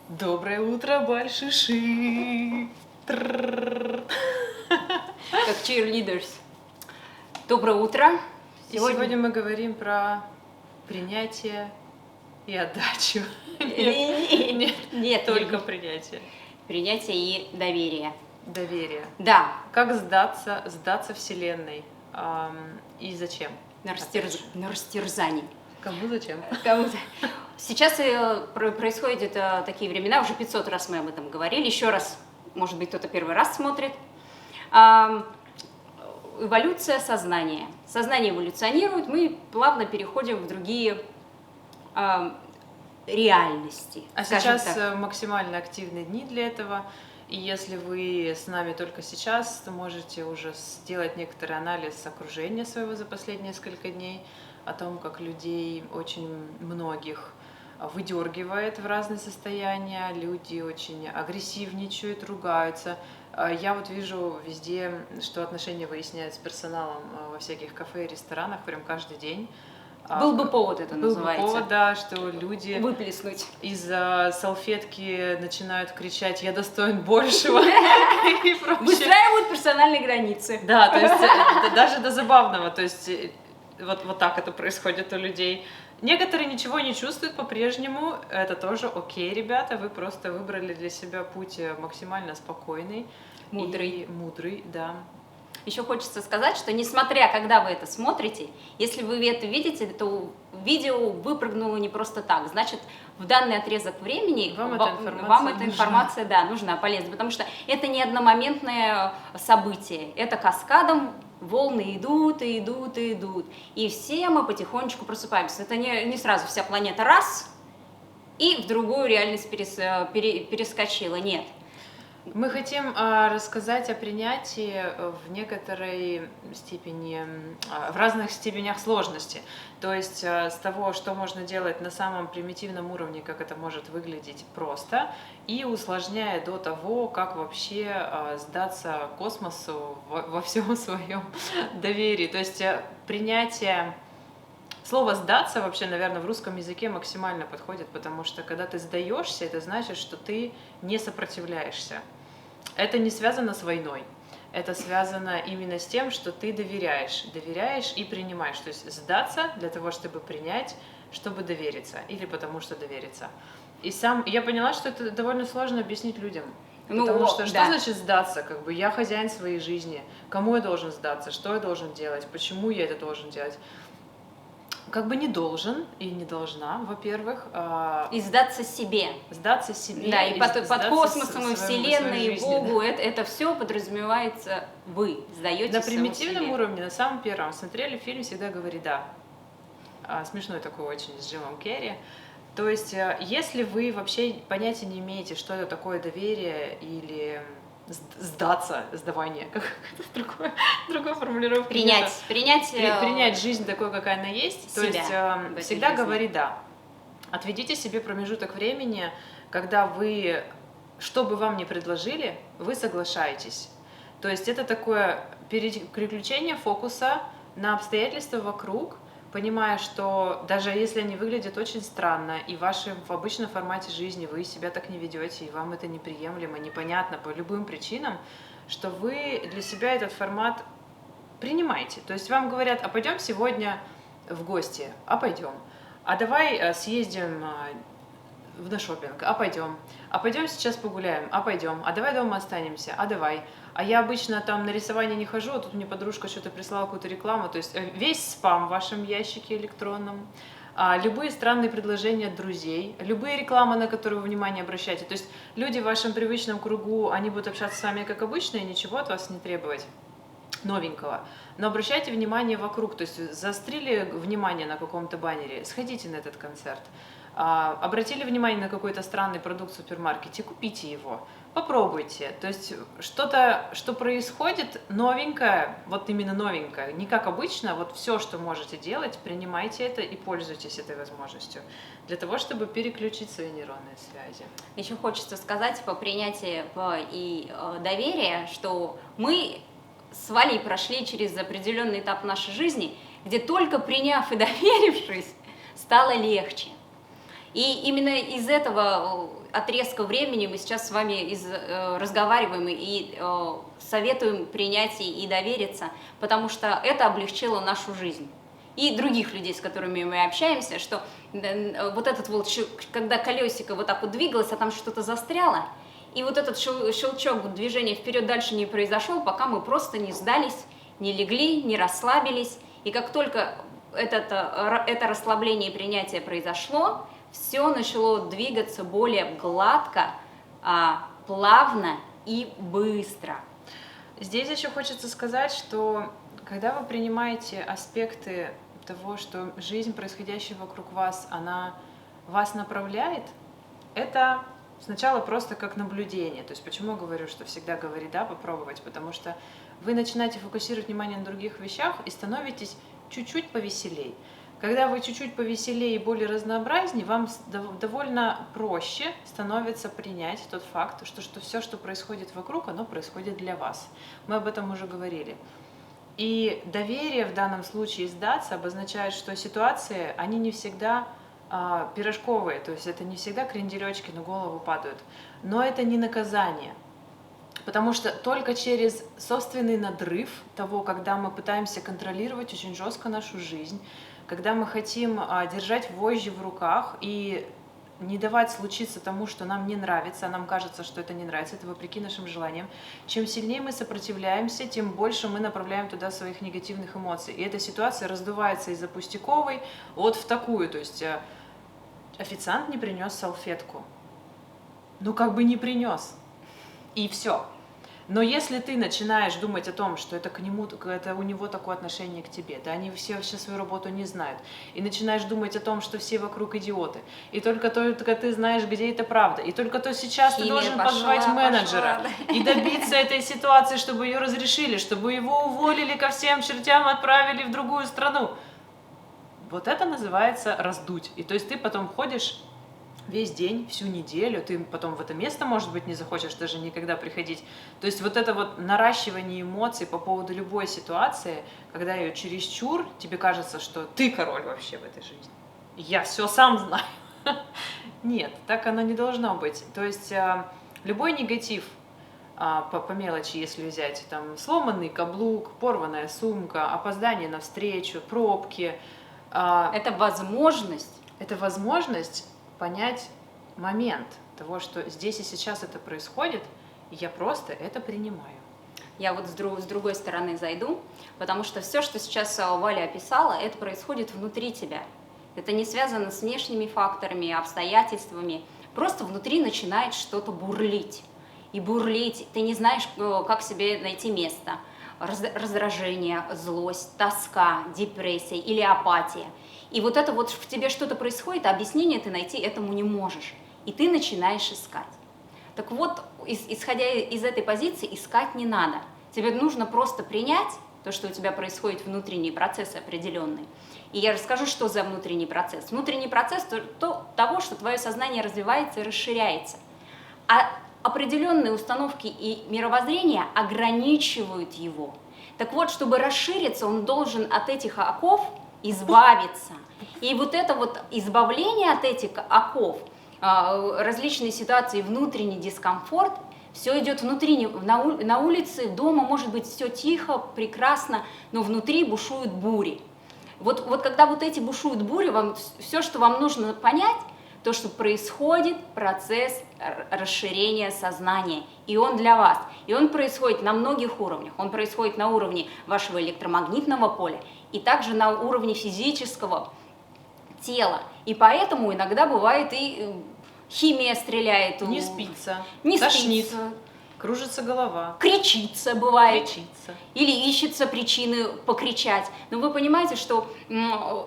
Доброе утро, большиши! Трррррр. Как cheerleaders. Доброе утро. И сегодня мы говорим про принятие и отдачу. Нет, только принятие. Принятие и доверие. Доверие. Да. Как сдаться Вселенной. И зачем? На растерзание. Кому зачем? Кому-то. Сейчас происходят такие времена, уже 500 раз мы об этом говорили, еще раз, может быть, кто-то первый раз смотрит. Эволюция сознания. Сознание эволюционирует, мы плавно переходим в другие реальности. А сейчас максимально активные дни для этого. И если вы с нами только сейчас, то можете уже сделать некоторый анализ окружения своего за последние несколько дней, о том, как людей очень многих выдергивает в разные состояния, люди очень агрессивничают, ругаются. Я вот вижу везде, что отношения выясняют с персоналом во всяких кафе и ресторанах прям каждый день. Был бы повод, это называется. Был бы повод, да, что люди выплеснуть из-за салфетки начинают кричать «я достоин большего» и прочее. Выстраивают персональные границы. Да, то есть даже до забавного, то есть вот так это происходит у людей. Некоторые ничего не чувствуют по-прежнему, это тоже окей, ребята, вы просто выбрали для себя путь максимально спокойный. Мудрый. Мудрый, да. Еще хочется сказать, что несмотря, когда вы это смотрите, если вы это видите, то видео выпрыгнуло не просто так. Значит, в данный отрезок времени вам эта информация нужна, полезна, потому что это не одномоментное событие, это каскадом волны идут и идут и идут, и все мы потихонечку просыпаемся. Это не сразу вся планета раз и в другую реальность перескочила, нет. Мы хотим рассказать о принятии в некоторой степени, в разных степенях сложности. То есть с того, что можно делать на самом примитивном уровне, как это может выглядеть просто, и усложняя до того, как вообще сдаться космосу во всем своем доверии. То есть принятие... Слово «сдаться» вообще, наверное, в русском языке максимально подходит, потому что когда ты сдаешься, это значит, что ты не сопротивляешься. Это не связано с войной, это связано именно с тем, что ты доверяешь и принимаешь. То есть сдаться для того, чтобы принять, чтобы довериться, или потому что довериться. И я поняла, что это довольно сложно объяснить людям. Потому что значит сдаться? Как бы я хозяин своей жизни. Кому я должен сдаться? Что я должен делать? Почему я это должен делать? Как бы не должен и не должна, во-первых. И сдаться себе. Сдаться себе. Да, и под космосом, и Вселенной, и Богу, это все подразумевается, вы сдаете на примитивном уровне, на самом первом. Смотрели фильм «Всегда говори да». Смешной такой очень, с Джимом Керри. То есть, если вы вообще понятия не имеете, что это такое доверие или... сдавание, другой формулировки. Принять жизнь такой, какая она есть. То есть всегда говори «да». Отведите себе промежуток времени, когда вы, что бы вам ни предложили, вы соглашаетесь. То есть это такое переключение фокуса на обстоятельства вокруг, понимая, что даже если они выглядят очень странно, и в обычном формате жизни вы себя так не ведете, и вам это неприемлемо, непонятно по любым причинам, что вы для себя этот формат принимаете. То есть вам говорят: а пойдем сегодня в гости, а пойдем. А давай съездим на шопинг, а пойдем сейчас погуляем, а пойдем, а давай дома останемся, а давай. А я обычно там на рисование не хожу, а тут мне подружка что-то прислала, какую-то рекламу, то есть весь спам в вашем ящике электронном, любые странные предложения от друзей, любые рекламы, на которые вы внимание обращаете. То есть люди в вашем привычном кругу, они будут общаться с вами как обычно и ничего от вас не требовать новенького. Но обращайте внимание вокруг, то есть заострили внимание на каком-то баннере, сходите на этот концерт. Обратили внимание на какой-то странный продукт в супермаркете, купите его, попробуйте. То есть что-то, что происходит новенькое, вот именно новенькое, не как обычно, вот все, что можете делать, принимайте это и пользуйтесь этой возможностью для того, чтобы переключить свои нейронные связи. Еще хочется сказать по принятию и доверия, что мы с Валей прошли через определенный этап нашей жизни, где только приняв и доверившись, стало легче. И именно из этого отрезка времени мы сейчас с вами разговариваем и советуем принять и довериться, потому что это облегчило нашу жизнь. И других людей, с которыми мы общаемся, что вот этот вот, когда колесико вот так вот двигалось, а там что-то застряло, и вот этот щелчок движения вперед дальше не произошел, пока мы просто не сдались, не легли, не расслабились. И как только это расслабление и принятие произошло, все начало двигаться более гладко, плавно и быстро. Здесь еще хочется сказать, что когда вы принимаете аспекты того, что жизнь, происходящая вокруг вас, она вас направляет, это сначала просто как наблюдение. То есть почему говорю, что всегда говори «да», попробовать, потому что вы начинаете фокусировать внимание на других вещах и становитесь чуть-чуть повеселей. Когда вы чуть-чуть повеселее и более разнообразнее, вам довольно проще становится принять тот факт, что все, что происходит вокруг, оно происходит для вас. Мы об этом уже говорили. И доверие в данном случае, сдаться, обозначает, что ситуации, они не всегда пирожковые, то есть это не всегда кренделечки на голову падают, но это не наказание. Потому что только через собственный надрыв того, когда мы пытаемся контролировать очень жестко нашу жизнь, когда мы хотим держать вожжи в руках и не давать случиться тому, что нам не нравится, а нам кажется, что это не нравится, это вопреки нашим желаниям. Чем сильнее мы сопротивляемся, тем больше мы направляем туда своих негативных эмоций. И эта ситуация раздувается из-за пустяковой вот в такую. То есть официант не принес салфетку. Ну как бы не принес. И все. Но если ты начинаешь думать о том, что это это у него такое отношение к тебе, да, они все вообще свою работу не знают, и начинаешь думать о том, что все вокруг идиоты, и только ты знаешь, где это правда, и только то сейчас ты должен позвать менеджера и добиться этой ситуации, чтобы ее разрешили, чтобы его уволили ко всем чертям, отправили в другую страну. Вот это называется раздуть. И то есть ты потом ходишь весь день, всю неделю, ты потом в это место, может быть, не захочешь даже никогда приходить. То есть вот это вот наращивание эмоций по поводу любой ситуации, когда ее чересчур, тебе кажется, что ты король вообще в этой жизни. Я все сам знаю. Нет, так оно не должно быть. То есть любой негатив, по мелочи, если взять, там, сломанный каблук, порванная сумка, опоздание на встречу, пробки. Это возможность. Это возможность понять момент того, что здесь и сейчас это происходит, и я просто это принимаю. Я вот с другой стороны зайду, потому что все, что сейчас Валя описала, это происходит внутри тебя. Это не связано с внешними факторами, обстоятельствами. Просто внутри начинает что-то бурлить. И бурлить, ты не знаешь, как себе найти место. Раздражение, злость, тоска, депрессия или апатия. И вот это вот в тебе что-то происходит, а объяснение ты найти этому не можешь. И ты начинаешь искать. Так вот, исходя из этой позиции, искать не надо. Тебе нужно просто принять то, что у тебя происходит внутренние процессы определенные. И я расскажу, что за внутренний процесс. Внутренний процесс того, что твое сознание развивается и расширяется. А определенные установки и мировоззрения ограничивают его. Так вот, чтобы расшириться, он должен от этих оков избавиться. И вот это вот избавление от этих оков, различные ситуации, внутренний дискомфорт, все идет внутри, на улице, дома может быть все тихо, прекрасно, но внутри бушуют бури. Вот когда вот эти бушуют бури, все, что вам нужно понять, то, что происходит процесс расширения сознания, и он для вас. И он происходит на многих уровнях. Он происходит на уровне вашего электромагнитного поля и также на уровне физического тела. И поэтому иногда бывает и химия стреляет. Не спится, не тошнит, спится, кружится голова. Кричится бывает. Кричится. Или ищется причины покричать. Но вы понимаете, что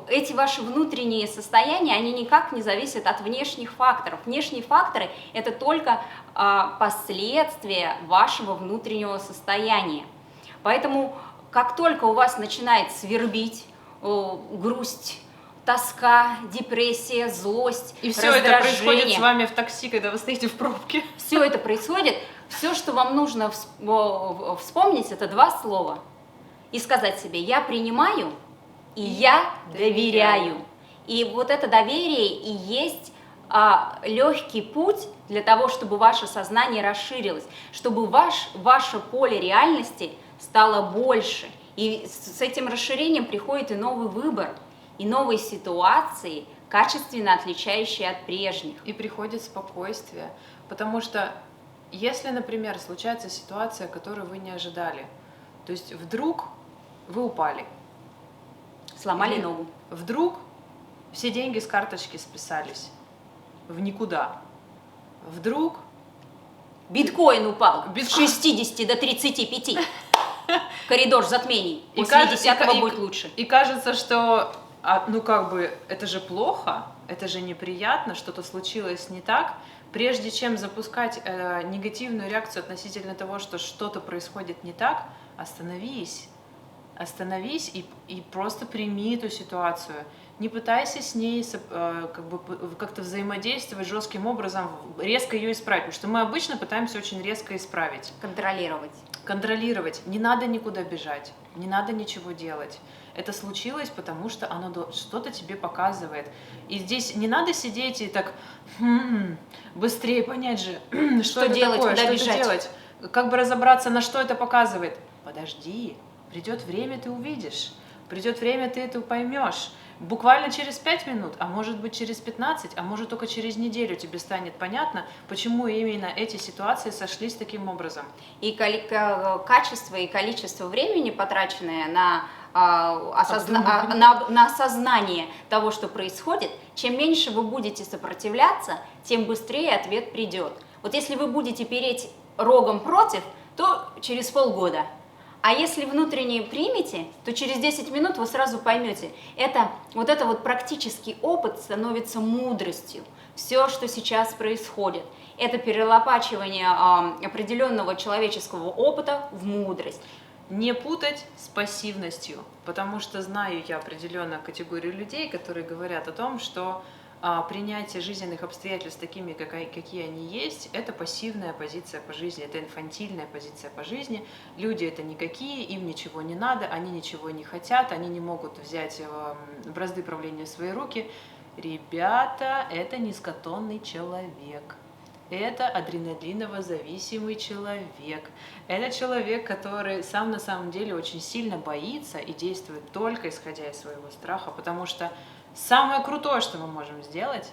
эти ваши внутренние состояния, они никак не зависят от внешних факторов. Внешние факторы – это только последствия вашего внутреннего состояния. Поэтому, как только у вас начинает свербить, грусть, тоска, депрессия, злость, и все это происходит с вами в такси, когда вы стоите в пробке. Все это происходит. Все, что вам нужно вспомнить, это два слова. И сказать себе: я принимаю и я доверяю. И вот это доверие и есть легкий путь для того, чтобы ваше сознание расширилось, чтобы ваше поле реальности стало больше. И с этим расширением приходит и новый выбор, и новые ситуации, качественно отличающие от прежних. И приходит спокойствие, потому что если, например, случается ситуация, которую вы не ожидали, то есть вдруг вы упали, сломали ногу, вдруг все деньги с карточки списались в никуда, вдруг биткоин упал с 60 до 35. Коридор затмений. После 10-го будет лучше. И кажется, что это же плохо, это же неприятно, что-то случилось не так. Прежде чем запускать негативную реакцию относительно того, что что-то происходит не так, остановись и просто прими эту ситуацию. Не пытайся с ней как-то взаимодействовать жестким образом, резко ее исправить, потому что мы обычно пытаемся очень резко исправить. Контролировать. Не надо никуда бежать, не надо ничего делать. Это случилось, потому что оно что-то тебе показывает. И здесь не надо сидеть и так быстрее понять же, что это делать, такое, куда что бежать. это делать. Как бы разобраться, на что это показывает. Подожди, придет время, ты увидишь. Придет время, ты это поймешь. Буквально через 5 минут, а может быть через 15, а может только через неделю тебе станет понятно, почему именно эти ситуации сошлись таким образом. И качество и количество времени, потраченное на осознание того, что происходит, чем меньше вы будете сопротивляться, тем быстрее ответ придет. Вот если вы будете переть рогом против, то через полгода. А если внутренне примете, то через 10 минут вы сразу поймете, это практический опыт становится мудростью. Все, что сейчас происходит, это перелопачивание определенного человеческого опыта в мудрость. Не путать с пассивностью, потому что знаю я определенную категорию людей, которые говорят о том, что принятие жизненных обстоятельств такими, какие они есть, это пассивная позиция по жизни, это инфантильная позиция по жизни. Люди это никакие, им ничего не надо, они ничего не хотят, они не могут взять бразды правления в свои руки. Ребята, это низкотонный человек. Это адреналиново-зависимый человек. Это человек, который сам на самом деле очень сильно боится и действует только исходя из своего страха, потому что самое крутое, что мы можем сделать,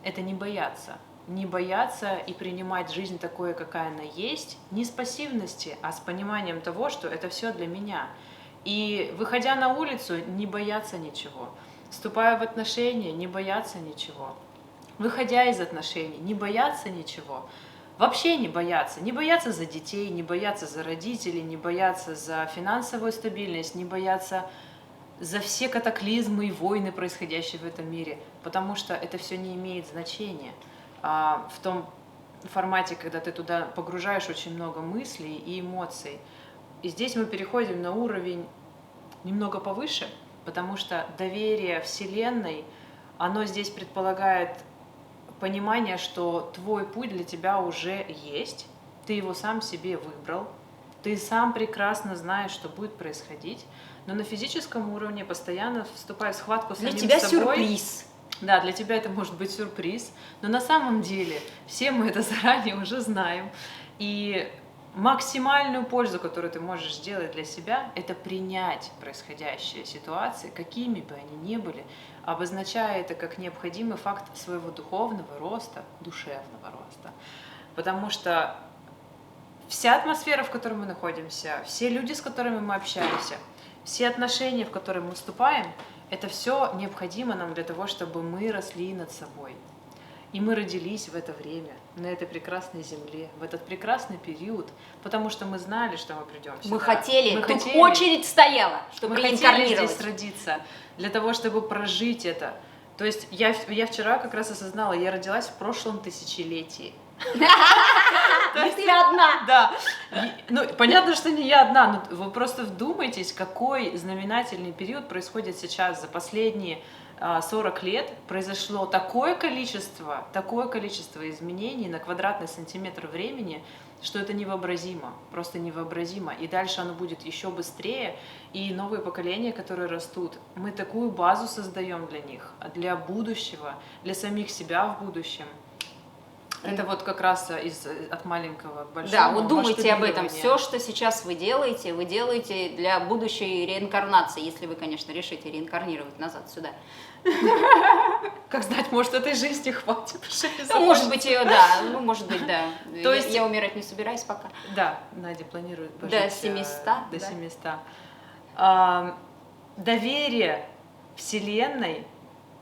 это не бояться. Не бояться и принимать жизнь такой, какая она есть, не с пассивности, а с пониманием того, что это все для меня. И выходя на улицу, не бояться ничего. Вступая в отношения, не бояться ничего. Выходя из отношений, не бояться ничего. Вообще не бояться за детей, не бояться за родителей, не бояться за финансовую стабильность, не бояться за все катаклизмы и войны, происходящие в этом мире, потому что это все не имеет значения. В том формате, когда ты туда погружаешь очень много мыслей и эмоций. И здесь мы переходим на уровень немного повыше, потому что доверие Вселенной, оно здесь предполагает понимание, что твой путь для тебя уже есть, ты его сам себе выбрал, ты сам прекрасно знаешь, что будет происходить, но на физическом уровне постоянно вступая в схватку с самим собой. Для тебя сюрприз. Да, для тебя это может быть сюрприз, но на самом деле все мы это заранее уже знаем. И максимальную пользу, которую ты можешь сделать для себя, это принять происходящие ситуации, какими бы они ни были, обозначая это как необходимый факт своего духовного роста, душевного роста. Потому что вся атмосфера, в которой мы находимся, все люди, с которыми мы общаемся, все отношения, в которые мы вступаем, это все необходимо нам для того, чтобы мы росли над собой. И мы родились в это время, на этой прекрасной земле, в этот прекрасный период, потому что мы знали, что мы придем сюда. Мы хотели, очередь стояла, чтобы реинкарнировать. Мы хотели здесь родиться, для того, чтобы прожить это. То есть я вчера как раз осознала, я родилась в прошлом тысячелетии. Ты одна. Да. Ну, понятно, что не я одна, но вы просто вдумайтесь, какой знаменательный период происходит сейчас за последние 40 лет произошло такое количество изменений на квадратный сантиметр времени, что это невообразимо, просто невообразимо. И дальше оно будет еще быстрее, и новые поколения, которые растут, мы такую базу создаем для них, для будущего, для самих себя в будущем. Это вот как раз от маленького к большому. Да, вот думайте об этом. Все, что сейчас вы делаете для будущей реинкарнации, если вы, конечно, решите реинкарнировать назад сюда. Как знать, может, этой жизни хватит. Ну, может быть, да. Ну, может быть, да. То есть я умирать не собираюсь пока. Да, Надя планирует пожить до 700. До 700. Доверие Вселенной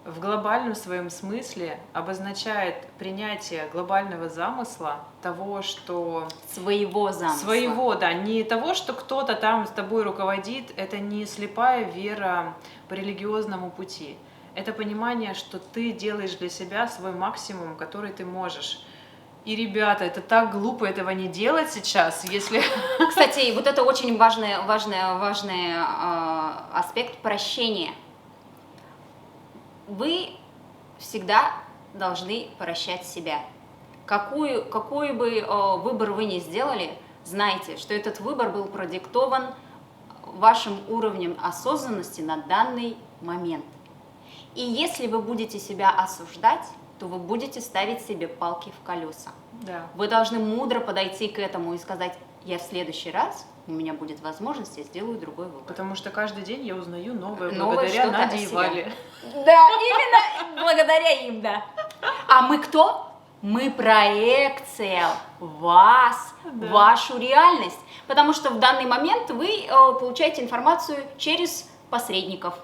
в глобальном своем смысле обозначает принятие глобального замысла, того, что... Своего замысла. Своего, да. Не того, что кто-то там с тобой руководит, это не слепая вера по религиозному пути. Это понимание, что ты делаешь для себя свой максимум, который ты можешь. И, ребята, это так глупо этого не делать сейчас, если... Кстати, вот это очень важный аспект прощения. Вы всегда должны прощать себя. Какой бы выбор вы ни сделали, знайте, что этот выбор был продиктован вашим уровнем осознанности на данный момент. И если вы будете себя осуждать, то вы будете ставить себе палки в колеса. Да. Вы должны мудро подойти к этому и сказать: я в следующий раз, у меня будет возможность, я сделаю другой выбор. Потому что каждый день я узнаю новое благодаря Наде и Вале. Да, именно благодаря им, да. А мы кто? Мы проекция вас, вашу реальность. Потому что в данный момент вы получаете информацию через посредников.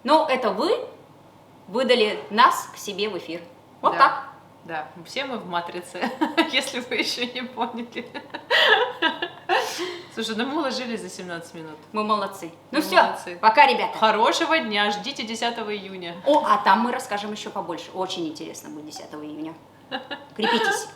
Но это вы выдали нас к себе в эфир. Вот так. Да, все мы в матрице, если вы еще не поняли. Слушай, ну мы уложились за 17 минут. Мы молодцы. Ну все, пока, ребята. Хорошего дня, ждите 10 июня. О, а там мы расскажем еще побольше. Очень интересно будет 10 июня. Крепитесь.